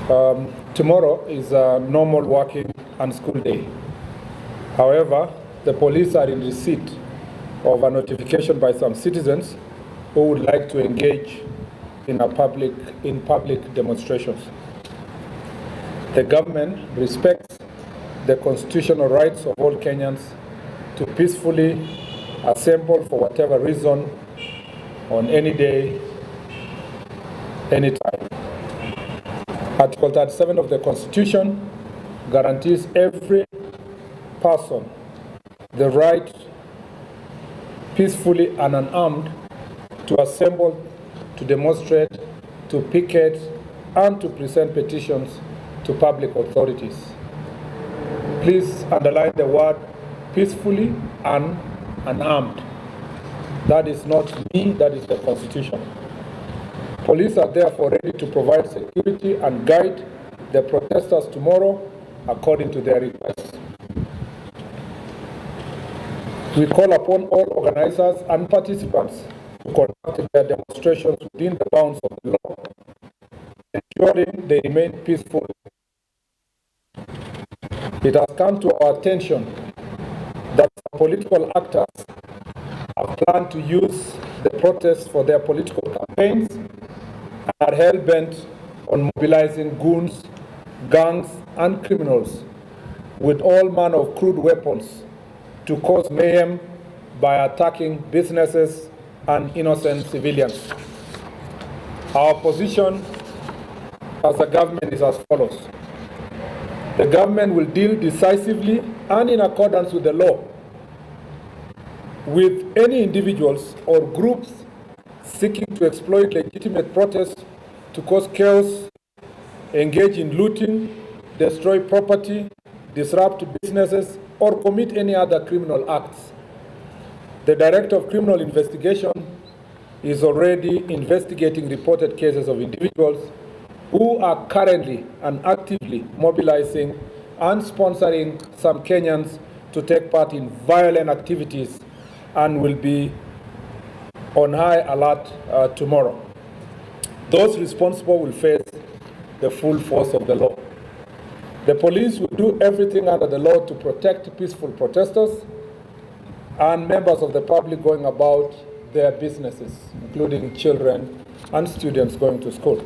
Tomorrow is a normal working and school day. However, the police are in receipt of a notification by some citizens who would like to engage in public demonstrations. The government respects the constitutional rights of all Kenyans to peacefully assemble for whatever reason on any day, anytime. Article 37 of the Constitution guarantees every person the right peacefully and unarmed to assemble, to demonstrate, to picket, and to present petitions to public authorities. Please underline the word peacefully and unarmed. That is not me, that is the Constitution. Police are therefore ready to provide security and guide the protesters tomorrow according to their requests. We call upon all organizers and participants to conduct their demonstrations within the bounds of the law, ensuring they remain peaceful. It has come to our attention that political actors have planned to use the protests for their political campaigns and are hell-bent on mobilizing goons, gangs, and criminals with all manner of crude weapons to cause mayhem by attacking businesses and innocent civilians. Our position as a government is as follows. The government will deal decisively and in accordance with the law with any individuals or groups seeking to exploit legitimate protests to cause chaos, engage in looting, destroy property, disrupt businesses, or commit any other criminal acts. The Director of Criminal Investigation is already investigating reported cases of individuals who are currently and actively mobilizing and sponsoring some Kenyans to take part in violent activities and will be on high alert tomorrow. Those responsible will face the full force of the law. The police will do everything under the law to protect peaceful protesters and members of the public going about their businesses, including children and students going to school.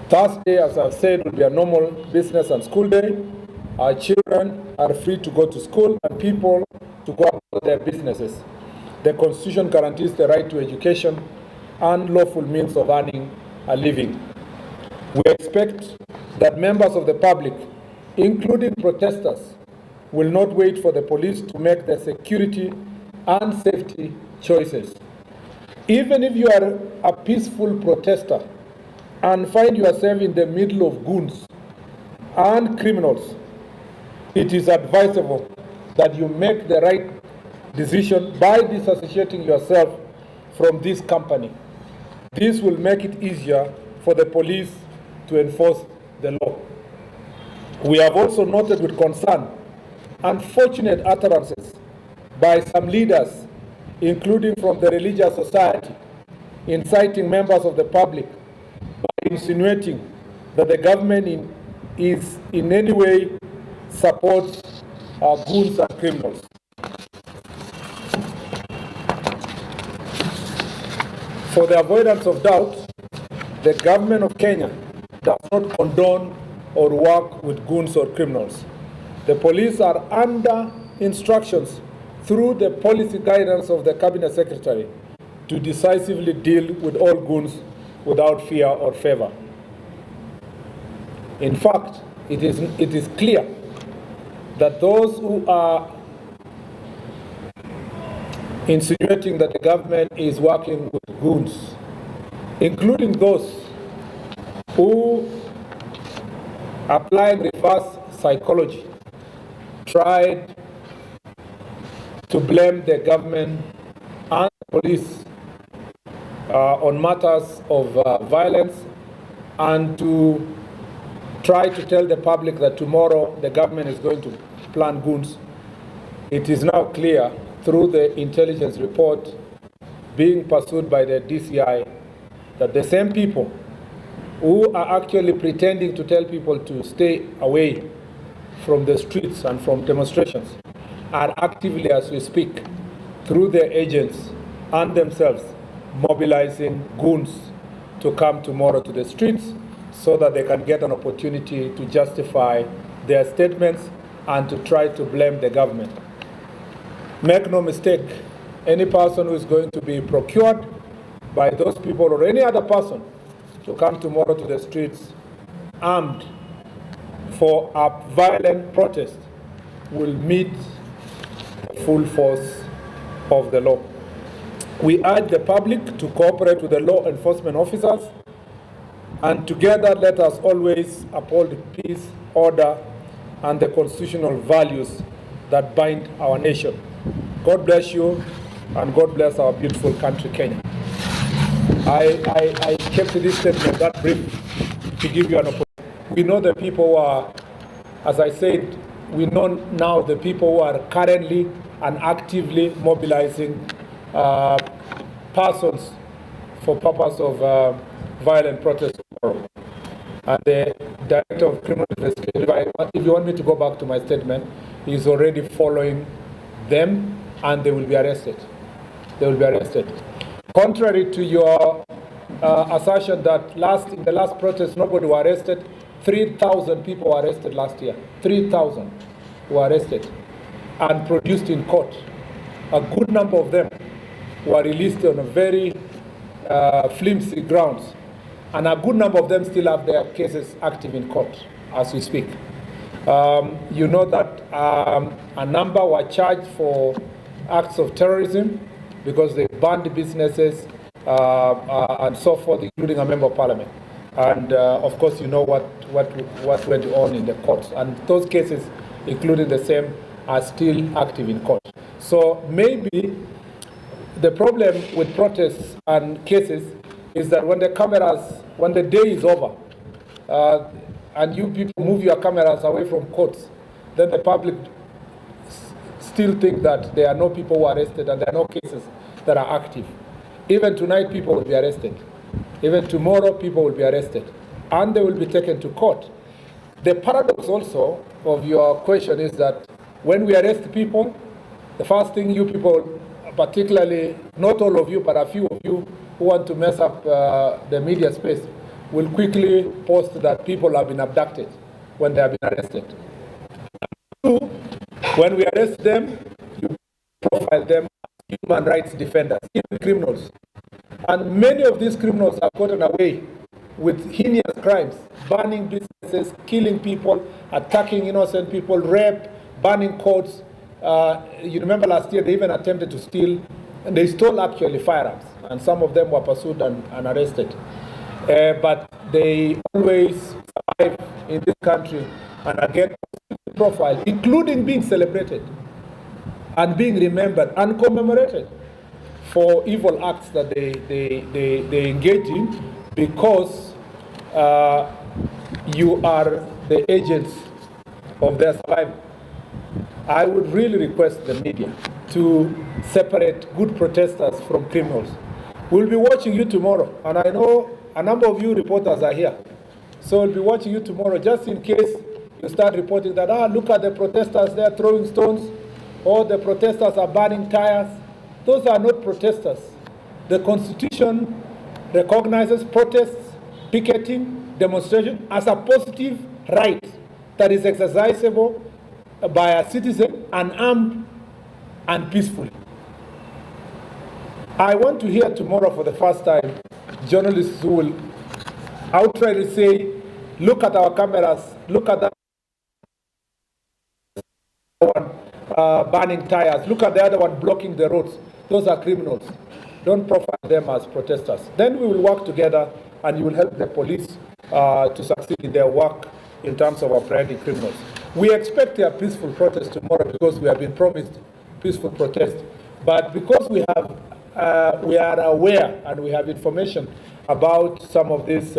Thursday, as I've said, will be a normal business and school day. Our children are free to go to school and people to go about their businesses. The Constitution guarantees the right to education and lawful means of earning a living. We expect that members of the public, including protesters, will not wait for the police to make their security and safety choices. Even if you are a peaceful protester and find yourself in the middle of goons and criminals, it is advisable that you make the right decision by disassociating yourself from this company. This will make it easier for the police to enforce the law. We have also noted with concern unfortunate utterances by some leaders, including from the religious society, inciting members of the public by insinuating that the government is in any way supports goons and criminals. For the avoidance of doubt, the government of Kenya does not condone or work with goons or criminals. The police are under instructions through the policy guidance of the Cabinet Secretary to decisively deal with all goons without fear or favor. In fact, it is clear that those who are insinuating that the government is working with goons, including those who applying reverse psychology, tried to blame the government and the police on matters of violence and to try to tell the public that tomorrow the government is going to plan goons. It is now clear through the intelligence report being pursued by the DCI that the same people who are actually pretending to tell people to stay away from the streets and from demonstrations are actively, as we speak, through their agents and themselves, mobilizing goons to come tomorrow to the streets so that they can get an opportunity to justify their statements and to try to blame the government. Make no mistake, any person who is going to be procured by those people or any other person to come tomorrow to the streets armed for a violent protest will meet the full force of the law. We urge the public to cooperate with the law enforcement officers, and together let us always uphold peace, order, and the constitutional values that bind our nation. God bless you, and God bless our beautiful country, Kenya. I kept this statement that brief to give you an opportunity. We know the people who are, as I said, we know now the people who are currently and actively mobilizing persons for purpose of violent protest tomorrow. And the Director of Criminal Investigation, if you want me to go back to my statement, is already following them, and they will be arrested. They will be arrested. Contrary to your assertion that in the last protest nobody was arrested, 3,000 people were arrested last year. 3,000 were arrested and produced in court. A good number of them were released on a very flimsy grounds, and a good number of them still have their cases active in court as we speak. You know that a number were charged for acts of terrorism because they banned businesses and so forth, including a member of parliament. And of course, you know what went on in the courts. And those cases, including the same, are still active in court. So maybe the problem with protests and cases is that when the day is over, and you people move your cameras away from courts, then the public still think that there are no people who are arrested and there are no cases that are active. Even tonight, people will be arrested. Even tomorrow, people will be arrested. And they will be taken to court. The paradox also of your question is that when we arrest people, the first thing you people, particularly, not all of you, but a few of you who want to mess up the media space, will quickly post that people have been abducted when they have been arrested. Two, when we arrest them, you profile them as human rights defenders, even criminals. And many of these criminals have gotten away with heinous crimes, burning businesses, killing people, attacking innocent people, rape, burning courts. You remember last year they even attempted to steal, and they stole actually firearms, and some of them were pursued and arrested. But they always survive in this country and again profile, including being celebrated and being remembered and commemorated for evil acts that they engage in, because you are the agents of their survival. I would really request the media to separate good protesters from criminals. We'll be watching you tomorrow, and I know a number of you reporters are here. So we'll be watching you tomorrow, just in case you start reporting that, look at the protesters, they're throwing stones, or the protesters are burning tires. Those are not protesters. The Constitution recognizes protests, picketing, demonstration as a positive right that is exercisable by a citizen, unarmed and peacefully. I want to hear tomorrow for the first time journalists who will outrightly say, look at our cameras, look at that one burning tires, look at the other one blocking the roads. Those are criminals. Don't profile them as protesters. Then we will work together, and you will help the police to succeed in their work in terms of apprehending criminals. We expect a peaceful protest tomorrow because we have been promised peaceful protest. But because we are aware and we have information about some of these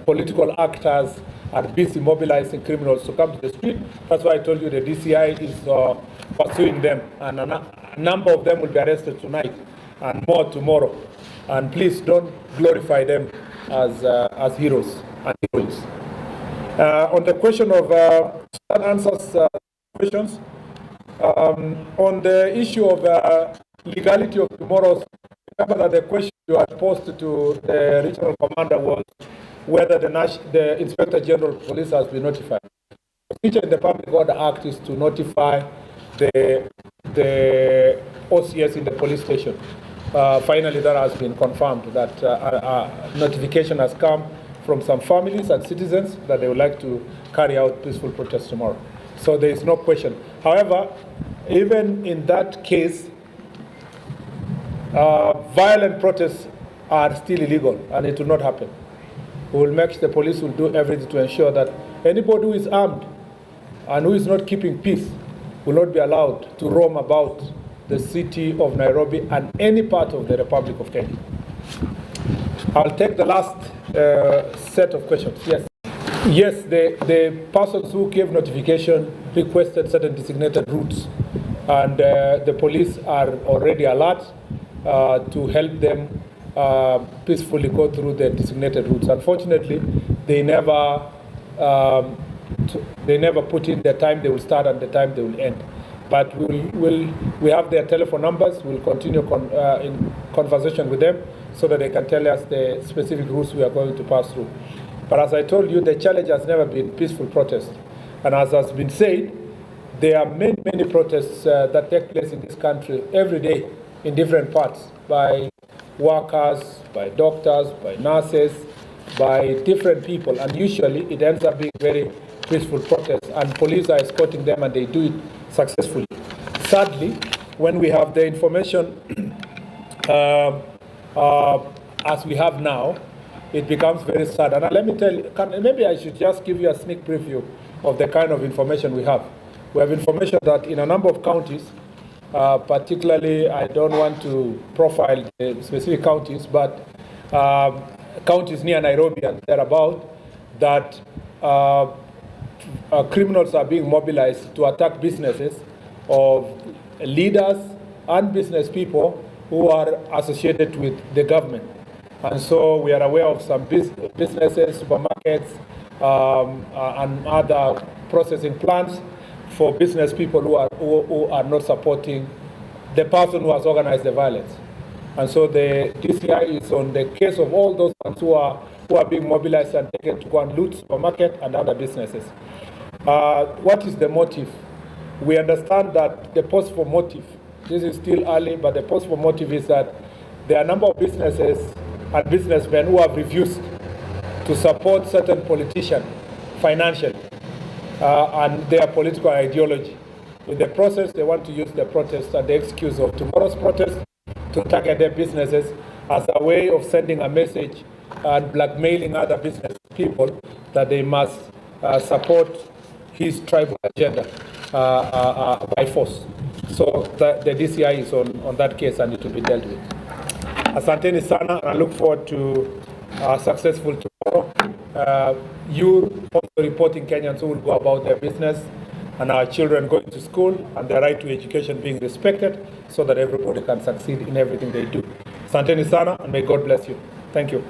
political actors are busy mobilizing criminals to come to the street. That's why I told you the DCI is pursuing them, and a number of them will be arrested tonight and more tomorrow. And please don't glorify them as heroes and heroines. On the question of answers questions, on the issue of legality of tomorrow's, remember that the question you had posed to the regional commander was whether the Inspector General of Police has been notified. The procedure in the Public Order Act is to notify the OCS in the police station. Finally, that has been confirmed that notification has come from some families and citizens that they would like to carry out peaceful protests tomorrow. So there is no question. However, even in that case, violent protests are still illegal and it will not happen. The police will do everything to ensure that anybody who is armed and who is not keeping peace will not be allowed to roam about the city of Nairobi and any part of the Republic of Kenya. I'll take the last set of questions. Yes. Yes, the persons who gave notification requested certain designated routes, and the police are already alert to help them peacefully go through the designated routes. Unfortunately, they never put in the time they will start and the time they will end. But we have their telephone numbers. We'll continue in conversation with them so that they can tell us the specific routes we are going to pass through. But as I told you, the challenge has never been peaceful protest. And as has been said, there are many protests that take place in this country every day in different parts by workers, by doctors, by nurses, by different people. And usually it ends up being very peaceful protests, and police are escorting them and they do it successfully. Sadly, when we have the information as we have now, it becomes very sad. And let me tell you, maybe I should just give you a sneak preview of the kind of information we have. We have information that in a number of counties, particularly, I don't want to profile the specific counties, but counties near Nairobi and thereabout, that criminals are being mobilized to attack businesses of leaders and business people who are associated with the government. And so we are aware of some businesses, supermarkets, and other processing plants for business people who are not supporting the person who has organized the violence. And so the DCI is on the case of all those ones who are being mobilized and taken to go and loot supermarket and other businesses. What is the motive? We understand that the possible motive, this is still early, but the possible motive is that there are a number of businesses and businessmen who have refused to support certain politicians financially and their political ideology. In the process, they want to use the protest and the excuse of tomorrow's protest to target their businesses as a way of sending a message and blackmailing other business people that they must support his tribal agenda by force. So the DCI is on that case and it will be dealt with. Asanteni sana, and I look forward to successful tomorrow. You also reporting Kenyans who will go about their business, and our children going to school and their right to education being respected so that everybody can succeed in everything they do. Asanteni sana, and may God bless you. Thank you.